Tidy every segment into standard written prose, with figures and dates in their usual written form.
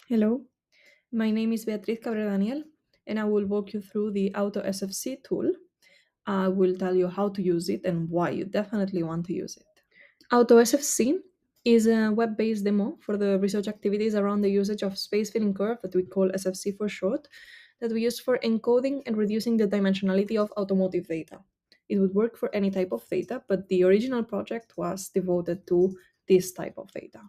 Hello, my name is Beatriz Cabrera Daniel, and I will walk you through the AutoSFC tool. I will tell you how to use it and why you definitely want to use it. AutoSFC is a web based demo for the research activities around the usage of space filling curve, that we call SFC for short, that we use for encoding and reducing the dimensionality of automotive data. It would work for any type of data, but the original project was devoted to this type of data.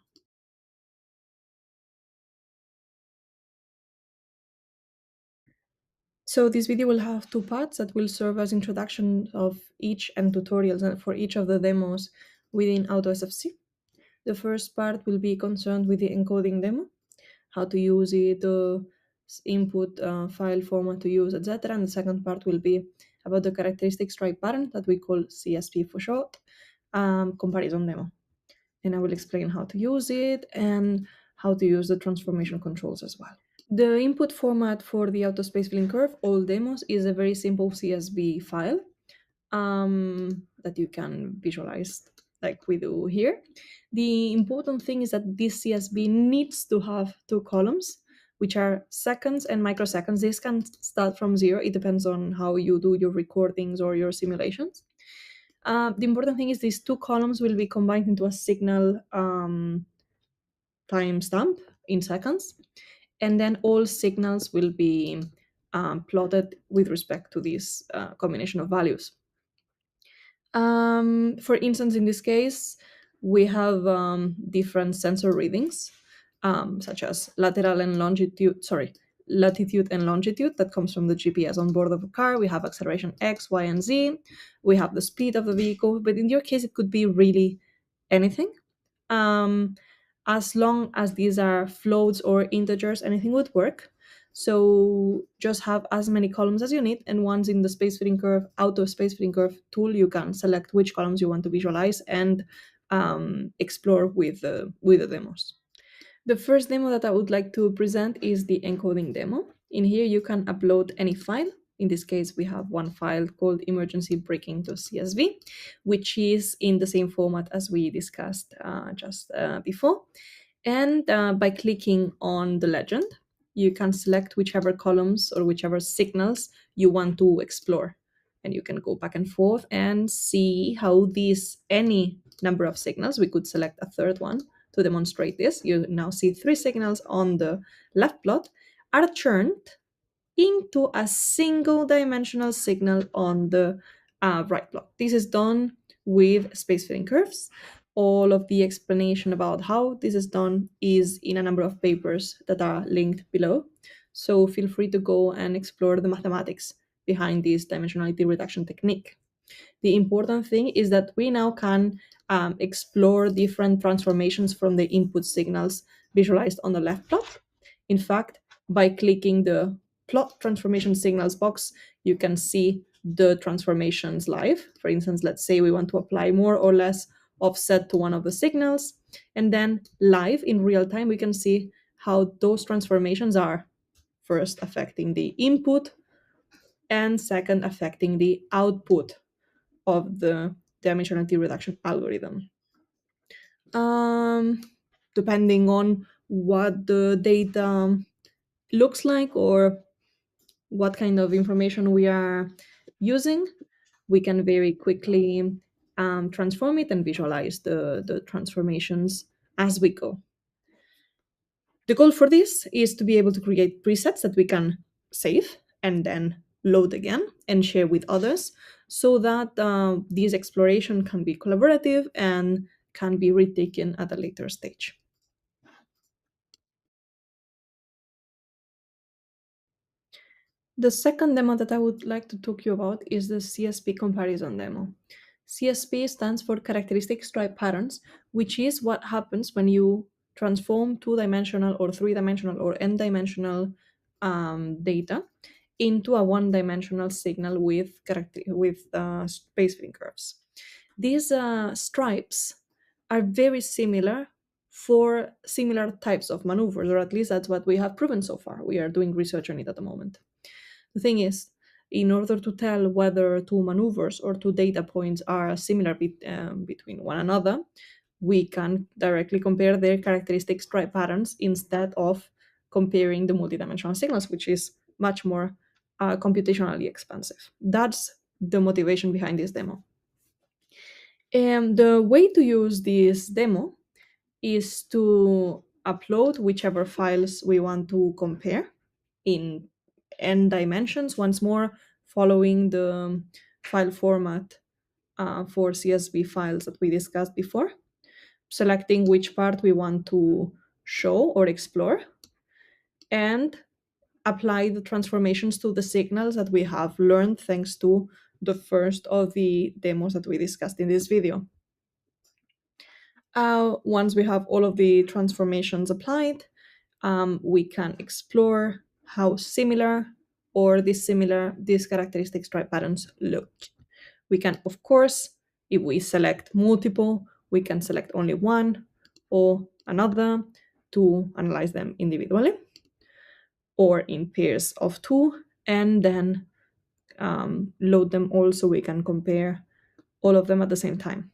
So this video will have two parts that will serve as introduction of each and tutorials for each of the demos within AutoSFC. The first part will be concerned with the encoding demo, how to use it, the input file format to use, etc. And the second part will be about the characteristic stripe pattern that we call CSP for short, comparison demo. And I will explain how to use it and how to use the transformation controls as well. The input format for the autospace filling curve, all demos, is a very simple CSV file that you can visualize like we do here. The important thing is that this CSV needs to have two columns, which are seconds and microseconds. This can start from zero. It depends on how you do your recordings or your simulations. The important thing is these two columns will be combined into a signal timestamp in seconds, and then all signals will be plotted with respect to this combination of values. For instance, in this case, we have different sensor readings, such as latitude and longitude that comes from the GPS on board of a car. We have acceleration X, Y, and Z. We have the speed of the vehicle, but in your case, it could be really anything. Um, as long as these are floats or integers, anything would work. So just have as many columns as you need, and once in the space filling curve, auto space filling curve tool, you can select which columns you want to visualize and explore with the demos. The first demo that I would like to present is the encoding demo. In here, you can upload any file. In this case, we have one file called emergency breaking to CSV, which is in the same format as we discussed just before. And by clicking on the legend, you can select whichever columns or whichever signals you want to explore. And you can go back and forth and see how these, any number of signals, we could select a third one to demonstrate this. You now see three signals on the left plot are turned into a single dimensional signal on the right plot. This is done with space filling curves. All of the explanation about how this is done is in a number of papers that are linked below. So feel free to go and explore the mathematics behind this dimensionality reduction technique. The important thing is that we now can explore different transformations from the input signals visualized on the left plot. In fact, by clicking the plot transformation signals box, you can see the transformations live. For instance, let's say we want to apply more or less offset to one of the signals, and then live in real time, we can see how those transformations are first affecting the input and second affecting the output of the dimensionality reduction algorithm. Um, Depending on what the data looks like or what kind of information we are using, we can very quickly transform it and visualize the transformations as we go. The goal for this is to be able to create presets that we can save and then load again and share with others so that this exploration can be collaborative and can be retaken at a later stage. The second demo that I would like to talk to you about is the CSP comparison demo. CSP stands for characteristic stripe patterns, which is what happens when you transform two-dimensional or three-dimensional or n-dimensional data into a one-dimensional signal with space filling curves. These stripes are very similar for similar types of maneuvers, or at least that's what we have proven so far. We are doing research on it at the moment. The thing is, in order to tell whether two maneuvers or two data points are similar between one another, we can directly compare their characteristic stripe patterns instead of comparing the multidimensional signals, which is much more computationally expensive. That's the motivation behind this demo. And the way to use this demo is to upload whichever files we want to compare in n dimensions, once more following the file format for CSV files that we discussed before, selecting which part we want to show or explore, and apply the transformations to the signals that we have learned thanks to the first of the demos that we discussed in this video. Once we have all of the transformations applied, we can explore how similar or dissimilar these characteristic stripe patterns look. We can, of course, if we select multiple, we can select only one or another to analyze them individually or in pairs of two, and then load them all so we can compare all of them at the same time.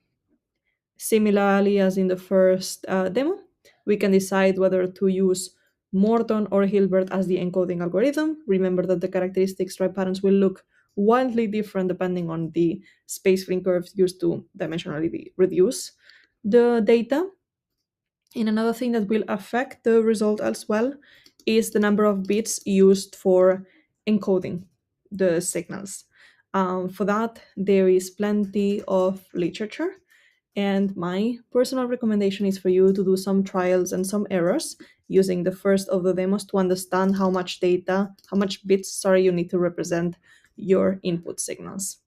Similarly, as in the first demo, we can decide whether to use Morton or Hilbert as the encoding algorithm. Remember that the characteristic stripe patterns will look wildly different depending on the space-free curves used to dimensionally reduce the data. And another thing that will affect the result as well is the number of bits used for encoding the signals. For that, there is plenty of literature. And my personal recommendation is for you to do some trials and some errors using the first of the demos to understand how much bits, you need to represent your input signals.